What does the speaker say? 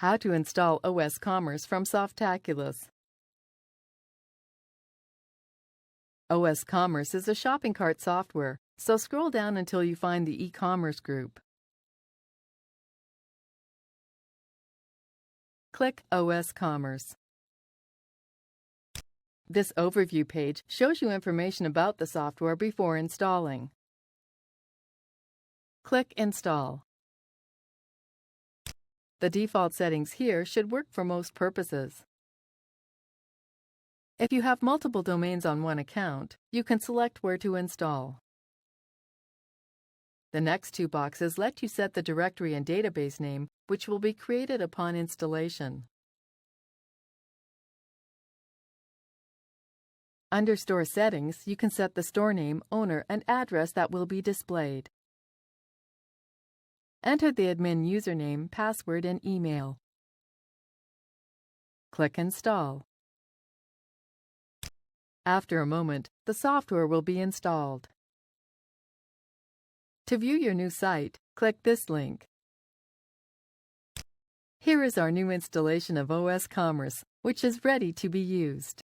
How to install osCommerce from Softaculous. osCommerce is a shopping cart software, so scroll down until you find the e-commerce group. Click osCommerce. This overview page shows you information about the software before installing. Click Install. The default settings here should work for most purposes. If you have multiple domains on one account, you can select where to install. The next two boxes let you set the directory and database name, which will be created upon installation. Under Store Settings, you can set the store name, owner, and address that will be displayed. Enter the admin username, password, and email. Click Install. After a moment, the software will be installed. To view your new site, click this link. Here is our new installation of osCommerce, which is ready to be used.